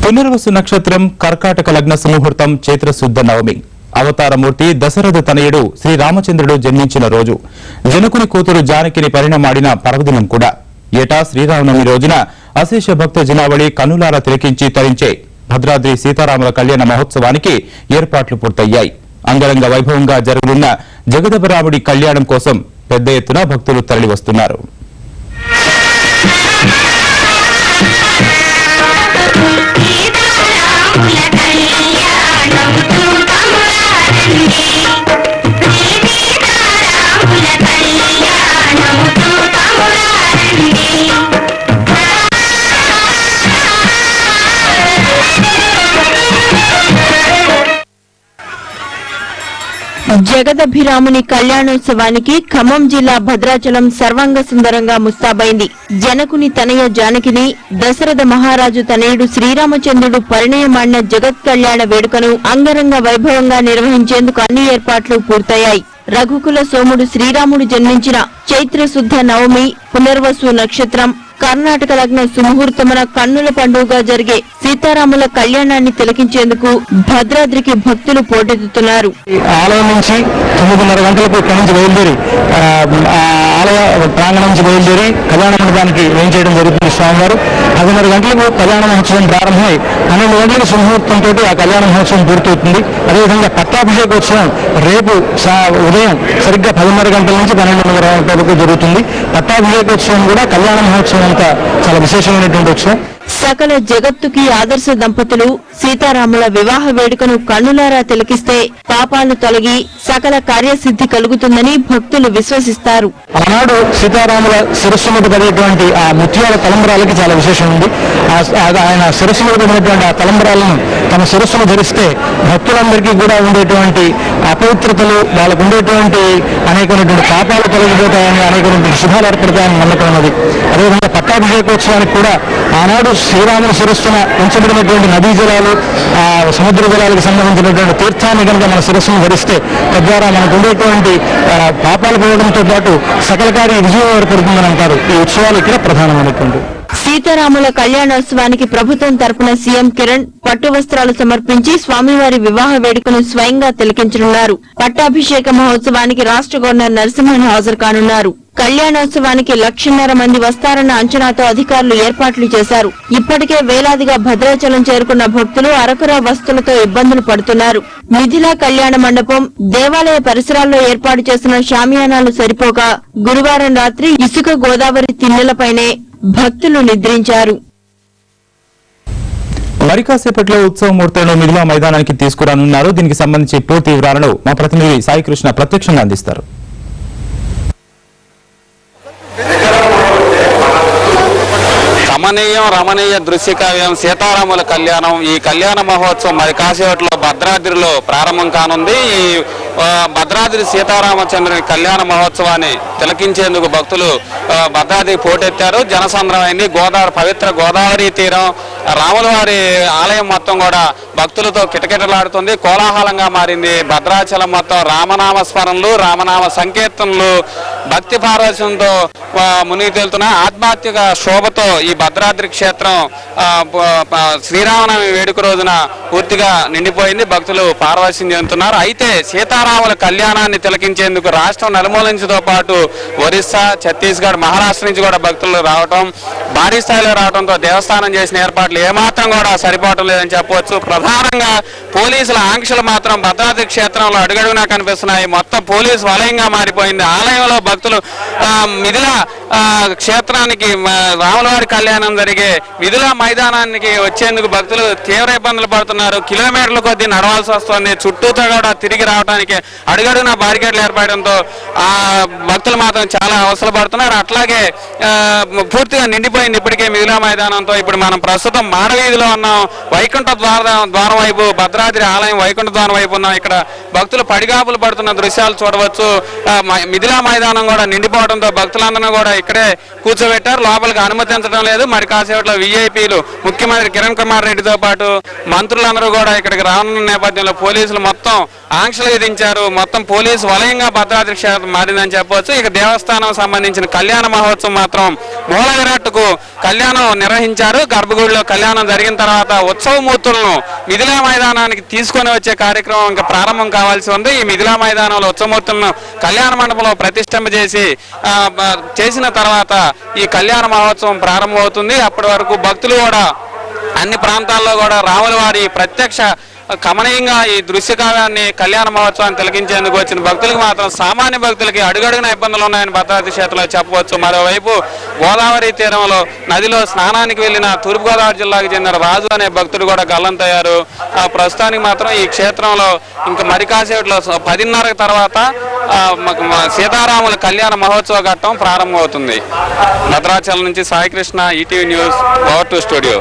పునర్వసు నక్షత్రం కర్కాటక లగ్న సుముహూర్తం చైత్రశుద్ధ నవమి. అవతారమూర్తి దశరథ తనయుడు శ్రీరామచంద్రుడు జన్మించిన రోజు. జనకుని కూతురు జానకిని పరిణమాడిన పర్వదినం కూడా. ఏటా శ్రీరామనవమి రోజున అశేష భక్త జనావళి కన్నులారా తిలకించి తరించే భద్రాద్రి సీతారాముల కళ్యాణ మహోత్సవానికి ఏర్పాట్లు పూర్తయ్యాయి. అంగరంగ వైభవంగా జరగనున్న జగదభరాముడి కళ్యాణం కోసం పెద్ద ఎత్తున భక్తులు తరలివస్తున్నారు. జగదభిరాముని కళ్యాణోత్సవానికి ఖమ్మం జిల్లా భద్రాచలం సర్వాంగ సుందరంగా ముస్తాబైంది. జనకుని తనయ జానకిని దశరథ మహారాజు తనయుడు శ్రీరామచంద్రుడు పరిణయమాడిన జగత్ కళ్యాణ వేడుకను అంగరంగ వైభవంగా నిర్వహించేందుకు అన్ని ఏర్పాట్లు పూర్తయ్యాయి. రఘుకుల సోముడు శ్రీరాముడు జన్మించిన చైత్రశుద్ధ నవమి పునర్వసు నక్షత్రం కర్ణాటక లగ్న సుముహూర్తమున కన్నుల పండుగగా జరిగే సీతారాముల కళ్యాణాన్ని తిలకించేందుకు భద్రాద్రికి భక్తులు పోటెత్తుతున్నారు. ఆలయం నుంచి 9:30 గంటలకు ఇక్కడి నుంచి బయలుదేరి ఆలయ ప్రాంగణం నుంచి బయలుదేరి కళ్యాణ మండపానికి వేయించేయడం జరుగుతుంది. స్వామివారు 10:30 గంటలకు కళ్యాణ మహోత్సవం ప్రారంభమై 12 గంటలకు సుముహూర్తంతో ఆ కళ్యాణ మహోత్సవం పూర్తవుతుంది. అదేవిధంగా పట్టాభిషేకోత్సవం రేపు ఉదయం సరిగ్గా 10:30 గంటల నుంచి 12:30 గంటల వరకు జరుగుతుంది. పట్టాభిషేకోత్సవం కూడా కళ్యాణ మహోత్సవం అంతా చాలా విశేషమైనటువంటి ఉత్సవం. సకల జగత్తుకి ఆదర్శ దంపతులు సీతారాముల వివాహ వేడుకను కన్నులారా తిలకిస్తే పాపాలు తొలగి సకల కార్యసిద్ధి కలుగుతుందని భక్తులు విశ్వసిస్తారు. ఆనాడు సీతారాముల శిరస్సు మీద పడేటువంటి ఆ ముత్యాల తలంబరాలకి చాలా విశేషం ఉంది. ఆయన శిరస్సు మీద పడినటువంటి ఆ తలంబరాలను తమ శిరస్సును ధరిస్తే భక్తులందరికీ కూడా ఉండేటువంటి అపవిత్రతలు, వాళ్ళకు ఉండేటువంటి అనేకమైనటువంటి పాపాలు తొలగిపోతాయని, అనేకమైనటువంటి శుభాలు ఏర్పడతాయని నమ్మకం ఉన్నది. అదేవిధంగా పట్టాభిషేకోత్సవానికి కూడా ఆనాడు శ్రీరాముల శిరస్సున ఉంచబడినటువంటి నదీ జలాలు, సముద్ర జలాలకు సంబంధించినటువంటి తీర్థాన్ని కనుక మన శిరస్సును ధరిస్తే తద్వారా మనకు ఉండేటువంటి పాపాలు పోవడంతో పాటు సకల కార్య విజయం ఏర్పడుతుందని అంటారు. ఈ ఉత్సవాలు ఇక్కడ ప్రధానమైనటువంటి. సీతారాముల కళ్యాణోత్సవానికి ప్రభుత్వం తరపున సీఎం కిరణ్ పట్టు వస్త్రాలు సమర్పించి స్వామివారి వివాహ వేడుకను స్వయంగా తిలకించనున్నారు. పట్టాభిషేక మహోత్సవానికి రాష్ట్ర గవర్నర్ నరసింహన్ హాజరు కానున్నారు. కళ్యాణోత్సవానికి 1,50,000 మంది వస్తారన్న అంచనాతో అధికారులు ఏర్పాట్లు చేశారు. ఇప్పటికే వేలాదిగా భద్రాచలం చేరుకున్న భక్తులు అరకుర వస్తువులతో ఇబ్బందులు పడుతున్నారు. మిథిలా కళ్యాణ మండపం, దేవాలయ పరిసరాల్లో ఏర్పాటు చేసిన షామియానాలు సరిపోక గురువారం రాత్రి ఇసుక గోదావరి తిన్నెలపైనే భక్తులు నిద్రించారు. మరి కాసేపట్లో ఉత్సవ మూర్తులను మిథిలా మైదానానికి తీసుకురానున్నారు. దీనికి సంబంధించి పూర్తి వివరాలను మా ప్రతినిధి సాయి కృష్ణ ప్రత్యక్షంగా అందిస్తారు. రమణీయం రమణీయ దృశ్య కావ్యం సీతారాముల కళ్యాణం. ఈ కళ్యాణ మహోత్సవం మరి కాసేపట్లో భద్రాద్రిలో ప్రారంభం కానుంది. ఈ భద్రాద్రి సీతారామచంద్రుని కళ్యాణ మహోత్సవాన్ని తిలకించేందుకు భక్తులు భద్రాద్రికి పోటెత్తారు. జనసంద్రమైంది. పవిత్ర గోదావరి తీరం, రాములవారి ఆలయం మొత్తం కూడా భక్తులతో కిటకిటలాడుతుంది. కోలాహలంగా మారింది. భద్రాచలం మొత్తం రామనామ స్మరణలు, రామనామ సంకీర్తనలు, భక్తి పారవశ్యంతో మునిగి తేలుతున్న ఆధ్యాత్మిక శోభతో ఈ భద్రాద్రి క్షేత్రం శ్రీరామనవమి వేడుక రోజున పూర్తిగా నిండిపోయింది. భక్తులు పారవశ్యం చెందుతున్నారు. అయితే సీతారాముల కళ్యాణాన్ని తిలకించేందుకు రాష్ట్రం నలుమూల నుంచితో పాటు ఒరిస్సా, ఛత్తీస్గఢ్, మహారాష్ట్ర నుంచి కూడా భక్తులు రావడం, భారీ స్థాయిలో రావడంతో దేవస్థానం చేసిన ఏర్పాట్లు ఏమాత్రం కూడా సరిపోవటం లేదని చెప్పవచ్చు. ప్రధానంగా పోలీసుల ఆంక్షలు మాత్రం భద్రాద్రి క్షేత్రంలో అడుగడుగునా కనిపిస్తున్నాయి. మొత్తం పోలీసు వలయంగా మారిపోయింది. ఆలయంలో భక్తులు మిథిలా క్షేత్రానికి రాములవారి కళ్యాణం జరిగే మిథిలా మైదానానికి వచ్చేందుకు భక్తులు తీవ్ర ఇబ్బందులు పడుతున్నారు. కిలోమీటర్ల కొద్దీ నడవాల్సి వస్తుంది. చుట్టూతో కూడా తిరిగి రావడానికి అడుగడుగునా బారికేడ్లు ఏర్పడడంతో భక్తులు మాత్రం చాలా అవసరం పడుతున్నారు. అట్లాగే పూర్తిగా నిండిపోయింది ఇప్పటికే మిథిలా మైదానంతో. ఇప్పుడు మనం ప్రస్తుతం మాడవీధిలో ఉన్నాం. వైకుంఠ ద్వారం వైపు, భద్రాద్రి ఆలయం వైకుంఠ ద్వారం వైపు ఉన్నాం. ఇక్కడ భక్తులు పడిగాపులు పడుతున్న దృశ్యాలు చూడవచ్చు. మిథిలా మైదానం కూడా నిండిపోవడంతో భక్తులందరూ కూడా ఇక్కడే కూర్చోబెట్టారు. లోపలికి అనుమతించడం లేదు. మరి కాసేపట్లో విఐపీలు, ముఖ్యమంత్రి కిరణ్ కుమార్ రెడ్డితో పాటు మంత్రులందరూ కూడా ఇక్కడికి రానున్న నేపథ్యంలో పోలీసులు మొత్తం ఆంక్షలు విధించారు. మొత్తం పోలీసు వలయంగా భద్రాద్రి క్షేత్రం మారిందని చెప్పవచ్చు. ఇక దేవస్థానం సంబంధించిన కళ్యాణ మహోత్సవం మాత్రం మూల విరాట్కు కళ్యాణం నిర్వహించారు. గర్భగుడిలో కళ్యాణం జరిగిన తర్వాత ఉత్సవమూర్తులను మిథిలా మైదానానికి తీసుకొని వచ్చే కార్యక్రమం ఇంకా ప్రారంభం కావాల్సి ఉంది. ఈ మిథిలా మైదానంలో ఉత్సవమూర్తులను కళ్యాణ మండపంలో ప్రతిష్ఠింపజేసి చేసిన తర్వాత ఈ కళ్యాణ మహోత్సవం ప్రారంభమవుతుంది. అప్పటి వరకు భక్తులు కూడా అన్ని ప్రాంతాల్లో కూడా రాముల వారి ప్రత్యక్ష కమనీయంగా ఈ దృశ్య కావ్యాన్ని కళ్యాణ మహోత్సవాన్ని తిలకించేందుకు వచ్చిన భక్తులకు మాత్రం సామాన్య భక్తులకి అడుగడుగున ఇబ్బందులు ఉన్నాయని భద్రాద్రి క్షేత్రంలో చెప్పవచ్చు. మరోవైపు గోదావరి తీరంలో నదిలో స్నానానికి వెళ్లిన తూర్పుగోదావరి జిల్లాకు చెందిన రాజు అనే భక్తుడు కూడా గల్లంతయ్యారు. ప్రస్తుతానికి మాత్రం ఈ క్షేత్రంలో ఇంకా మరి కాసేపట్లో 10:30 తర్వాత సీతారాముల కళ్యాణ మహోత్సవ ఘట్టం ప్రారంభమవుతుంది. భద్రాచలం నుంచి Saikrishna, ETV news, power 2 studio.